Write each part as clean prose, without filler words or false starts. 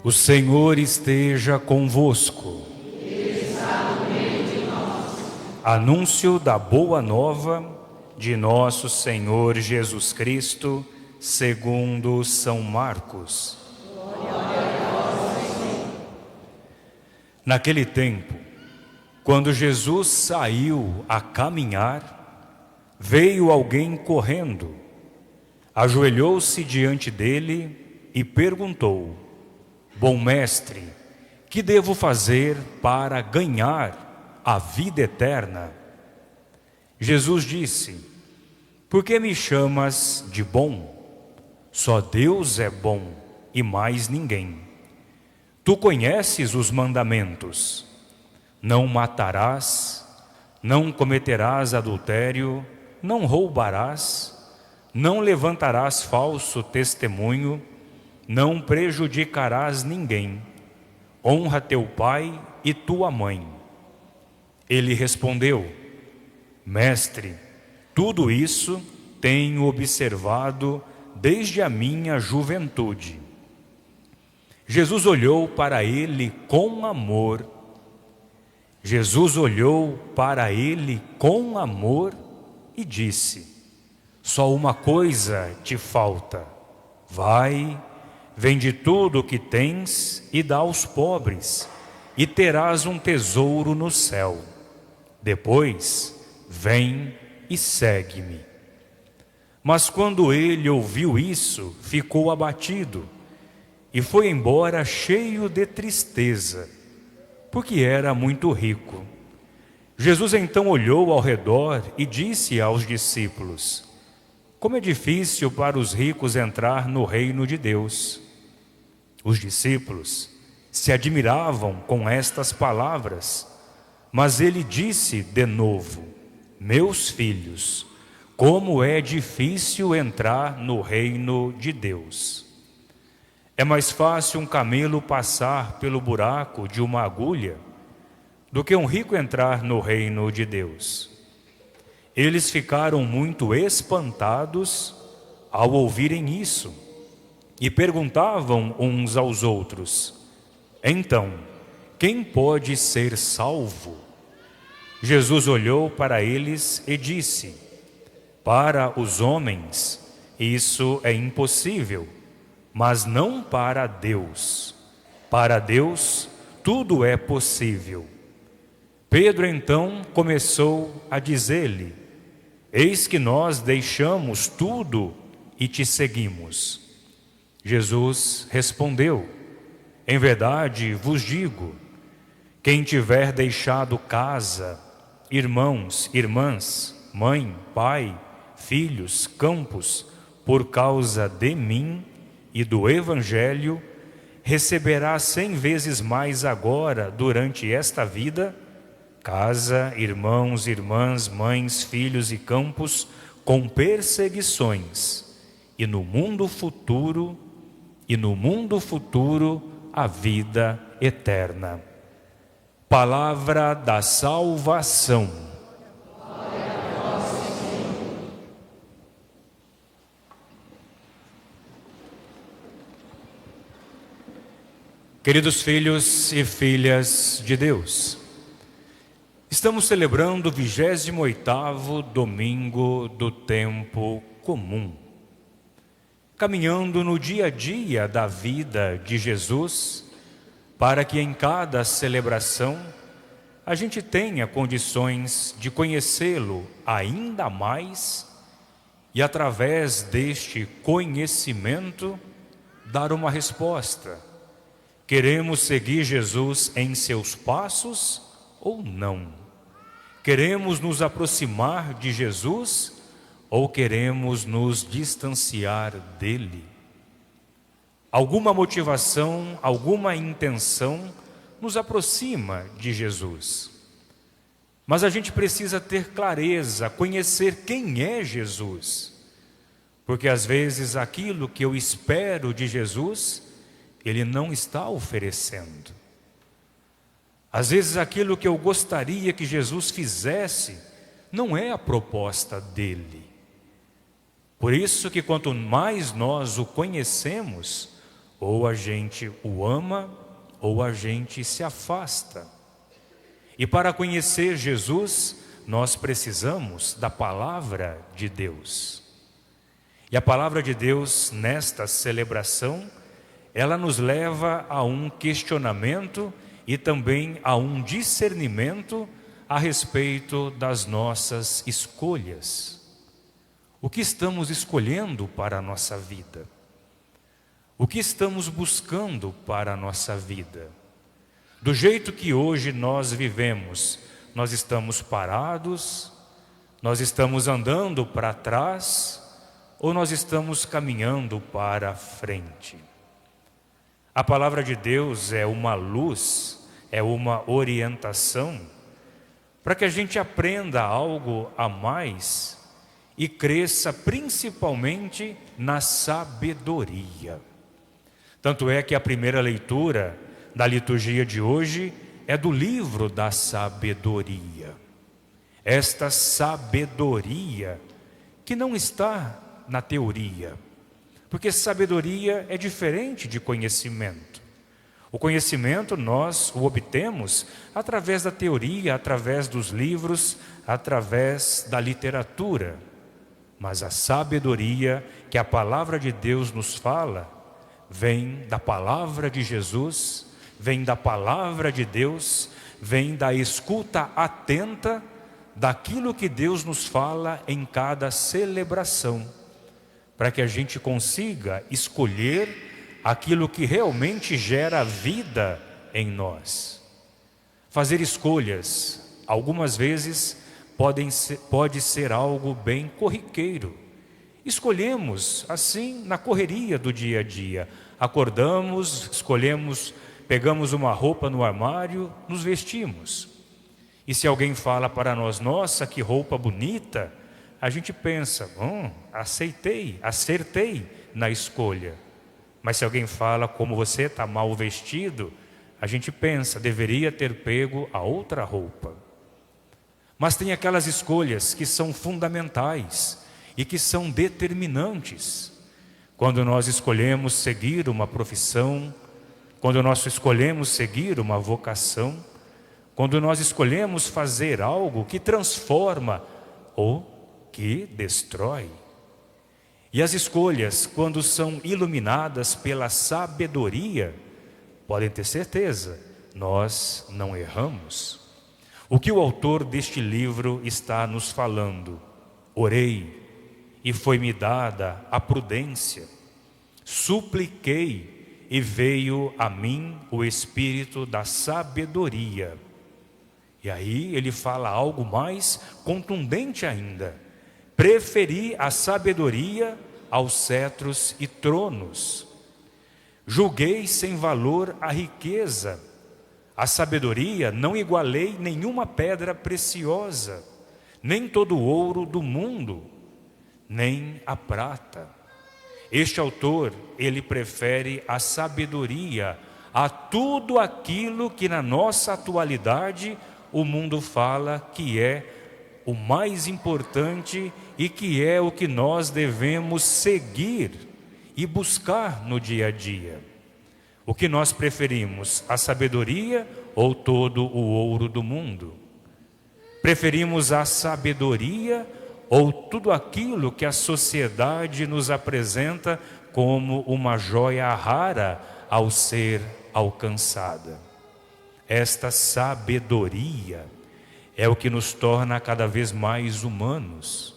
O Senhor esteja convosco. Anúncio da boa nova de nosso Senhor Jesus Cristo, segundo São Marcos. Naquele tempo, quando Jesus saiu a caminhar, veio alguém correndo, ajoelhou-se diante dele e perguntou: Bom mestre, que devo fazer para ganhar a vida eterna? Jesus disse: Por que me chamas de bom? Só Deus é bom e mais ninguém. Tu conheces os mandamentos: não matarás, não cometerás adultério, não roubarás, não levantarás falso testemunho, não prejudicarás ninguém. Honra teu pai e tua mãe. Ele respondeu: Mestre, tudo isso tenho observado desde a minha juventude. Jesus olhou para ele com amor. E disse: Só uma coisa te falta. Vai, vende tudo o que tens e dá aos pobres, e terás um tesouro no céu. Depois, vem e segue-me. Mas quando ele ouviu isso, ficou abatido e foi embora cheio de tristeza, porque era muito rico. Jesus então olhou ao redor e disse aos discípulos: Como é difícil para os ricos entrar no reino de Deus. Os discípulos se admiravam com estas palavras, mas ele disse de novo: Meus filhos, como é difícil entrar no reino de Deus. É mais fácil um camelo passar pelo buraco de uma agulha do que um rico entrar no reino de Deus. Eles ficaram muito espantados ao ouvirem isso e perguntavam uns aos outros: Então, quem pode ser salvo? Jesus olhou para eles e disse: Para os homens isso é impossível, mas não para Deus. Para Deus tudo é possível. Pedro então começou a dizer-lhe: Eis que nós deixamos tudo e te seguimos. Jesus respondeu: Em verdade vos digo, quem tiver deixado casa, irmãos, irmãs, mãe, pai, filhos, campos, por causa de mim e do Evangelho, receberá 100 vezes mais agora, durante esta vida, casa, irmãos, irmãs, mães, filhos e campos, com perseguições, e no mundo futuro, a vida eterna. Palavra da salvação. Queridos filhos e filhas de Deus, estamos celebrando o 28º domingo do tempo comum, caminhando no dia a dia da vida de Jesus, para que em cada celebração a gente tenha condições de conhecê-lo ainda mais e, através deste conhecimento, dar uma resposta. Queremos seguir Jesus em seus passos ou não? Queremos nos aproximar de Jesus ou queremos nos distanciar dele? Alguma motivação, alguma intenção nos aproxima de Jesus. Mas a gente precisa ter clareza, conhecer quem é Jesus. Porque às vezes aquilo que eu espero de Jesus, Ele não está oferecendo. Às vezes aquilo que eu gostaria que Jesus fizesse, não é a proposta dele. Por isso que quanto mais nós o conhecemos, Ou a gente o ama, ou a gente se afasta. E para conhecer Jesus, nós precisamos da palavra de Deus. E a palavra de Deus, nesta celebração, ela nos leva a um questionamento e também a um discernimento a respeito das nossas escolhas. O que estamos escolhendo para a nossa vida? O que estamos buscando para a nossa vida? Do jeito que hoje nós vivemos, nós estamos parados, nós estamos andando para trás ou nós estamos caminhando para a frente? A palavra de Deus é uma luz, é uma orientação para que a gente aprenda algo a mais e cresça principalmente na sabedoria. Tanto é que a primeira leitura da liturgia de hoje é do livro da sabedoria. Esta sabedoria que não está na teoria, porque sabedoria é diferente de conhecimento. O conhecimento nós o obtemos através da teoria, através dos livros, através da literatura. Mas a sabedoria que a palavra de Deus nos fala, vem da palavra de Jesus, vem da palavra de Deus, vem da escuta atenta daquilo que Deus nos fala em cada celebração, para que a gente consiga escolher aquilo que realmente gera vida em nós. Fazer escolhas, algumas vezes, pode ser algo bem corriqueiro. Escolhemos assim na correria do dia a dia. Acordamos, escolhemos, pegamos uma roupa no armário, nos vestimos. E se alguém fala para nós, nossa, que roupa bonita, a gente pensa, acertei na escolha. Mas se alguém fala como você está mal vestido, a gente pensa, deveria ter pego a outra roupa. Mas tem aquelas escolhas que são fundamentais e que são determinantes. Quando nós escolhemos seguir uma profissão, quando nós escolhemos seguir uma vocação, quando nós escolhemos fazer algo que transforma ou que destrói. E as escolhas, quando são iluminadas pela sabedoria, podem ter certeza, nós não erramos. O que o autor deste livro está nos falando? Orei e foi-me dada a prudência. Supliquei e veio a mim o espírito da sabedoria. E aí ele fala algo mais contundente ainda. Preferi a sabedoria aos cetros e tronos. Julguei sem valor a riqueza. A sabedoria não igualei nenhuma pedra preciosa, nem todo o ouro do mundo, nem a prata. Este autor, ele prefere a sabedoria a tudo aquilo que na nossa atualidade o mundo fala que é o mais importante e que é o que nós devemos seguir e buscar no dia a dia. O que nós preferimos, a sabedoria ou todo o ouro do mundo? Preferimos a sabedoria ou tudo aquilo que a sociedade nos apresenta como uma joia rara ao ser alcançada? Esta sabedoria é o que nos torna cada vez mais humanos.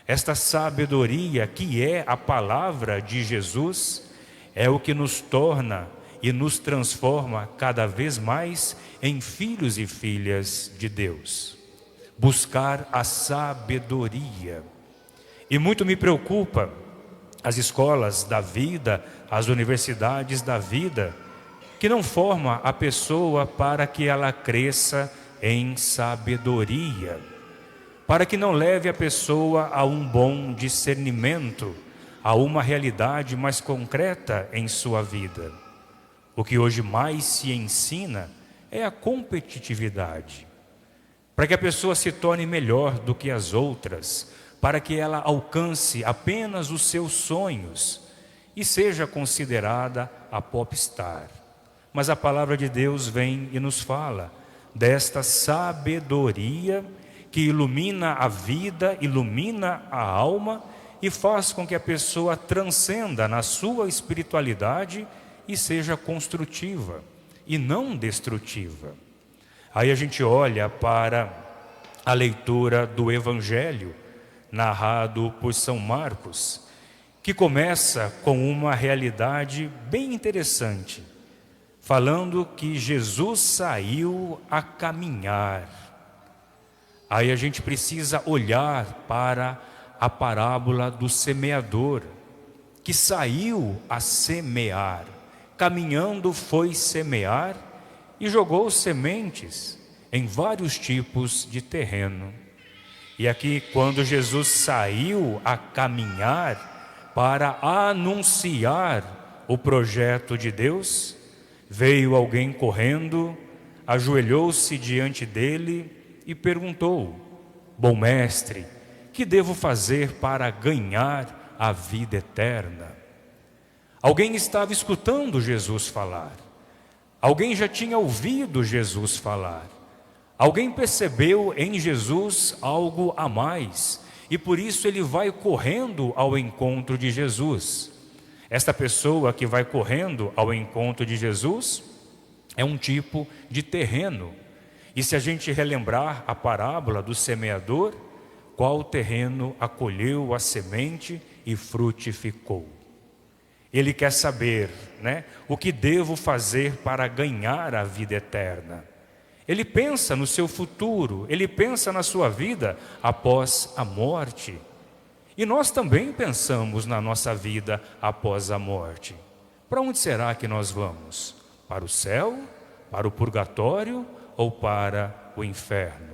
Esta sabedoria que é a palavra de Jesus é o que nos torna e nos transforma cada vez mais em filhos e filhas de Deus. Buscar a sabedoria. E muito me preocupa as escolas da vida, as universidades da vida, que não forma a pessoa para que ela cresça em sabedoria, para que não leve a pessoa a um bom discernimento, a uma realidade mais concreta em sua vida. O que hoje mais se ensina é a competitividade, para que a pessoa se torne melhor do que as outras, para que ela alcance apenas os seus sonhos e seja considerada a popstar. Mas a palavra de Deus vem e nos fala desta sabedoria que ilumina a vida, ilumina a alma e faz com que a pessoa transcenda na sua espiritualidade e seja construtiva e não destrutiva. Aí a gente olha para a leitura do Evangelho narrado por São Marcos, que começa com uma realidade bem interessante, falando que Jesus saiu a caminhar. Aí a gente precisa olhar para a parábola do semeador, que saiu a semear, caminhando foi semear e jogou sementes em vários tipos de terreno. E aqui, quando Jesus saiu a caminhar para anunciar o projeto de Deus, veio alguém correndo, ajoelhou-se diante dele e perguntou: bom mestre, que devo fazer para ganhar a vida eterna? Alguém estava escutando Jesus falar. Alguém já tinha ouvido Jesus falar. Alguém percebeu em Jesus algo a mais e por isso ele vai correndo ao encontro de Jesus. Esta pessoa que vai correndo ao encontro de Jesus é um tipo de terreno. E se a gente relembrar a parábola do semeador, qual terreno acolheu a semente e frutificou? Ele quer saber, o que devo fazer para ganhar a vida eterna. Ele pensa no seu futuro, ele pensa na sua vida após a morte. E nós também pensamos na nossa vida após a morte. Para onde será que nós vamos? Para o céu? Para o purgatório? Ou para o inferno?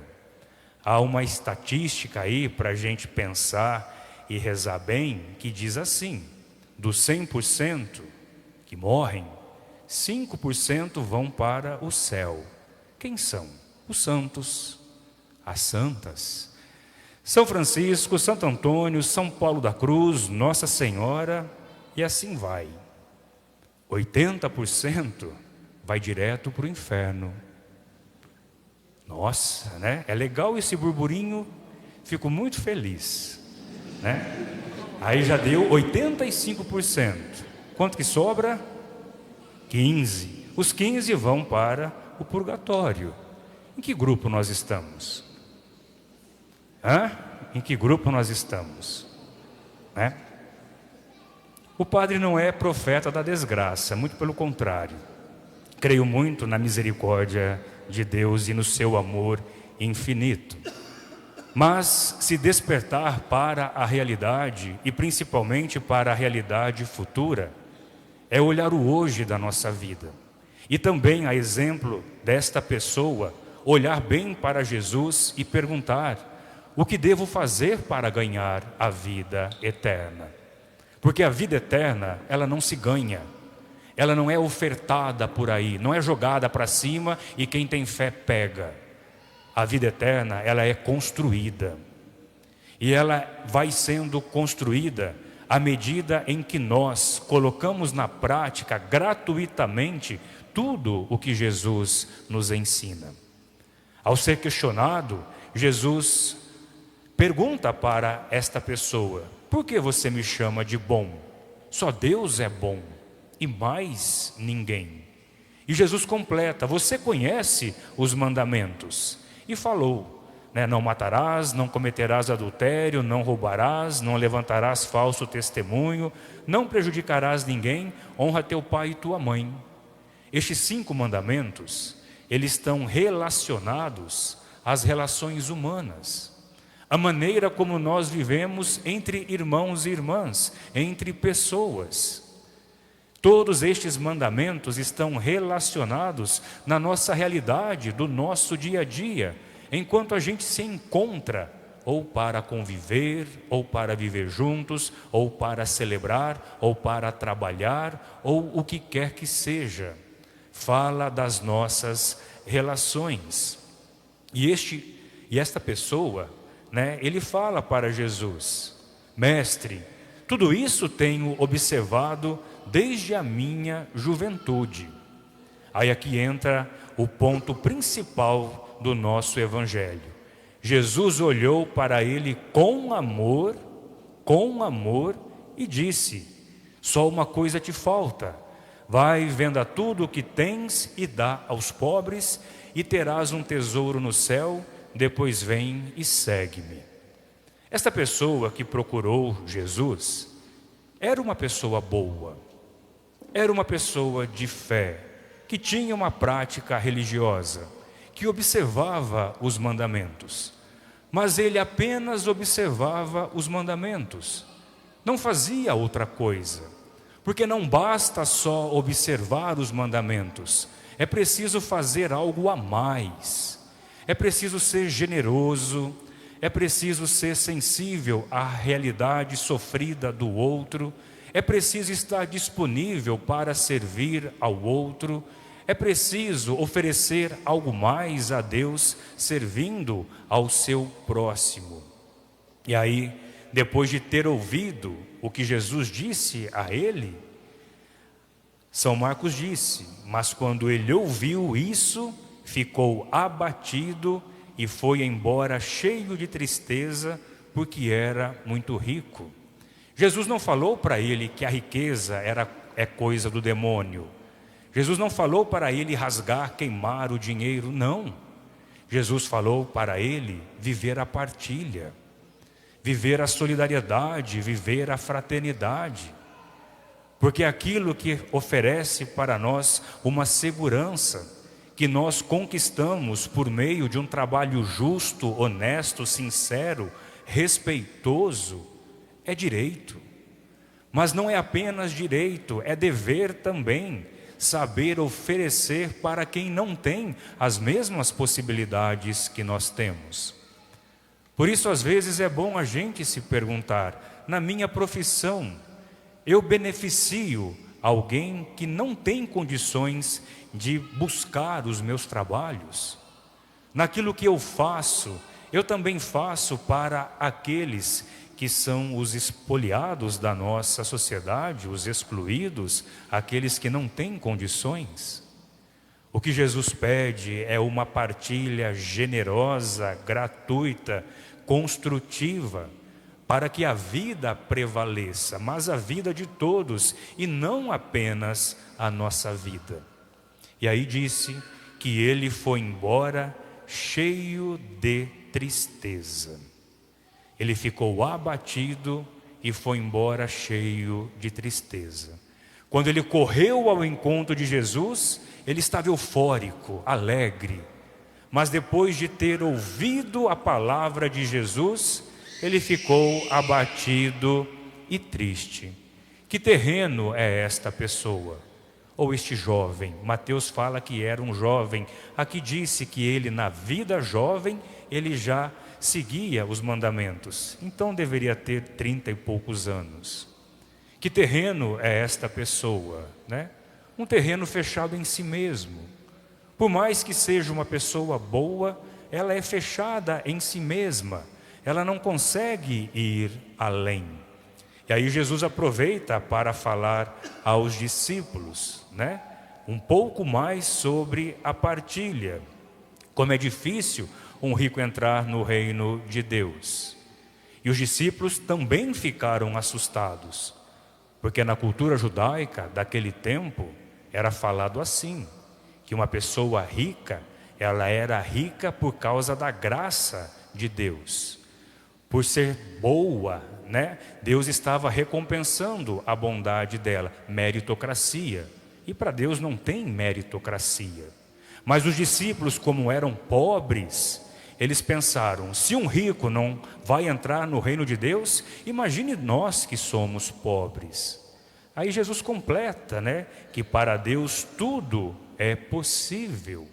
Há uma estatística aí para a gente pensar e rezar bem, que diz assim: dos 100% que morrem, 5% vão para o céu. Quem são? Os santos, as santas. São Francisco, Santo Antônio, São Paulo da Cruz, Nossa Senhora, e assim vai. 80% vai direto para o inferno. Nossa, É legal esse burburinho, fico muito feliz, Aí já deu 85%. Quanto que sobra? 15%. Os 15% vão para o purgatório. Em que grupo nós estamos? Em que grupo nós estamos? O padre não é profeta da desgraça, muito pelo contrário. Creio muito na misericórdia de Deus e no seu amor infinito. Mas se despertar para a realidade, e principalmente para a realidade futura, é olhar o hoje da nossa vida. E também, a exemplo desta pessoa, olhar bem para Jesus e perguntar: o que devo fazer para ganhar a vida eterna? Porque a vida eterna, ela não se ganha. Ela não é ofertada por aí, não é jogada para cima e quem tem fé pega. A vida eterna, ela é construída. E ela vai sendo construída à medida em que nós colocamos na prática gratuitamente tudo o que Jesus nos ensina. Ao ser questionado, Jesus pergunta para esta pessoa: por que você me chama de bom? Só Deus é bom e mais ninguém. E Jesus completa: você conhece os mandamentos? E falou, não matarás, não cometerás adultério, não roubarás, não levantarás falso testemunho, não prejudicarás ninguém, honra teu pai e tua mãe. Estes 5 mandamentos, eles estão relacionados às relações humanas, a maneira como nós vivemos entre irmãos e irmãs, entre pessoas. Todos estes mandamentos estão relacionados na nossa realidade, do nosso dia a dia, enquanto a gente se encontra, ou para conviver, ou para viver juntos, ou para celebrar, ou para trabalhar, ou o que quer que seja. Fala das nossas relações. E esta pessoa, ele fala para Jesus: mestre, Tudo isso tenho observado desde a minha juventude. Aí aqui entra o ponto principal do nosso evangelho. Jesus olhou para ele com amor, e disse: só uma coisa te falta. Vai, venda tudo o que tens e dá aos pobres, e terás um tesouro no céu. Depois vem e segue-me. Esta pessoa que procurou Jesus era uma pessoa boa, era uma pessoa de fé, que tinha uma prática religiosa, que observava os mandamentos. Mas ele apenas observava os mandamentos, não fazia outra coisa, porque não basta só observar os mandamentos, é preciso fazer algo a mais, é preciso ser generoso, é preciso ser sensível à realidade sofrida do outro, é preciso estar disponível para servir ao outro, é preciso oferecer algo mais a Deus, servindo ao seu próximo. E aí, depois de ter ouvido o que Jesus disse a ele, São Marcos disse: mas quando ele ouviu isso, ficou abatido e foi embora cheio de tristeza, porque era muito rico. Jesus não falou para ele que a riqueza é coisa do demônio. Jesus não falou para ele rasgar, queimar o dinheiro, não. Jesus falou para ele viver a partilha, viver a solidariedade, viver a fraternidade. Porque aquilo que oferece para nós uma segurança, que nós conquistamos por meio de um trabalho justo, honesto, sincero, respeitoso, é direito. Mas não é apenas direito, é dever também saber oferecer para quem não tem as mesmas possibilidades que nós temos. Por isso, às vezes, é bom a gente se perguntar: na minha profissão, eu beneficio alguém que não tem condições de buscar os meus trabalhos? Naquilo que eu faço, eu também faço para aqueles que são os espoliados da nossa sociedade, os excluídos, aqueles que não têm condições? O que Jesus pede é uma partilha generosa, gratuita, construtiva, para que a vida prevaleça, mas a vida de todos e não apenas a nossa vida. E aí disse que ele foi embora cheio de tristeza. Ele ficou abatido e foi embora cheio de tristeza. Quando ele correu ao encontro de Jesus, ele estava eufórico, alegre. Mas depois de ter ouvido a palavra de Jesus, ele ficou abatido e triste. Que terreno é esta pessoa? Ou este jovem? Mateus fala que era um jovem. Aqui disse que ele, na vida jovem, ele já seguia os mandamentos. Então deveria ter 30 e poucos anos. Que terreno é esta pessoa, né? Um terreno fechado em si mesmo. Por mais que seja uma pessoa boa, ela é fechada em si mesma. Ela não consegue ir além. E aí Jesus aproveita para falar aos discípulos, né? Um pouco mais sobre a partilha. Como é difícil um rico entrar no reino de Deus. E os discípulos também ficaram assustados, porque na cultura judaica daquele tempo era falado assim, que uma pessoa rica, ela era rica por causa da graça de Deus. Por ser boa, né? Deus estava recompensando a bondade dela, meritocracia. E para Deus não tem meritocracia. Mas os discípulos, como eram pobres, eles pensaram: se um rico não vai entrar no reino de Deus, imagine nós que somos pobres. Aí Jesus completa, né? Que para Deus tudo é possível.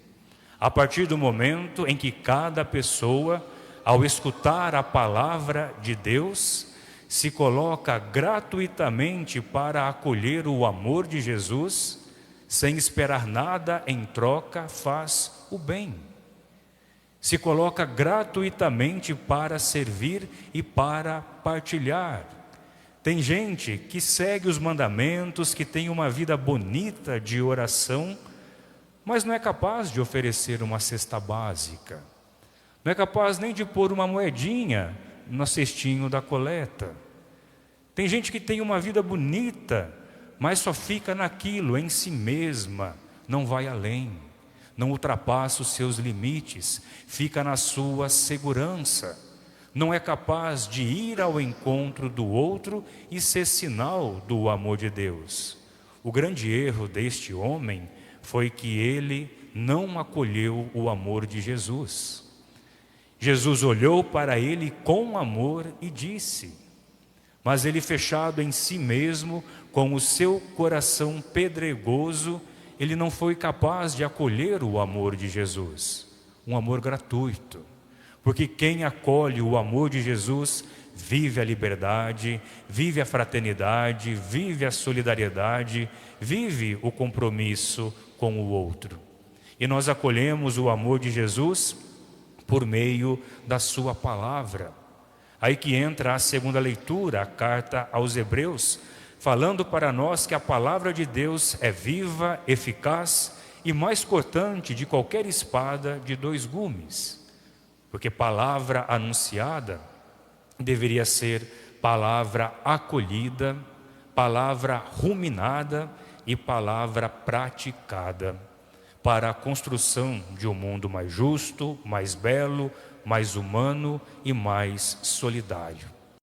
A partir do momento em que cada pessoa, ao escutar a palavra de Deus, se coloca gratuitamente para acolher o amor de Jesus, sem esperar nada em troca, faz o bem. Se coloca gratuitamente para servir e para partilhar. Tem gente que segue os mandamentos, que tem uma vida bonita de oração, mas não é capaz de oferecer uma cesta básica. Não é capaz nem de pôr uma moedinha no cestinho da coleta. Tem gente que tem uma vida bonita, mas só fica naquilo, em si mesma, não vai além, não ultrapassa os seus limites, fica na sua segurança, não é capaz de ir ao encontro do outro e ser sinal do amor de Deus. O grande erro deste homem foi que ele não acolheu o amor de Jesus. Jesus olhou para ele com amor e disse, mas ele, fechado em si mesmo, com o seu coração pedregoso, ele não foi capaz de acolher o amor de Jesus, um amor gratuito, porque quem acolhe o amor de Jesus vive a liberdade, vive a fraternidade, vive a solidariedade, vive o compromisso com o outro. E nós acolhemos o amor de Jesus por meio da sua palavra. Aí que entra a segunda leitura, a carta aos Hebreus, falando para nós que a palavra de Deus é viva, eficaz e mais cortante de qualquer espada de 2 gumes. Porque palavra anunciada deveria ser palavra acolhida, palavra ruminada e palavra praticada para a construção de um mundo mais justo, mais belo, mais humano e mais solidário.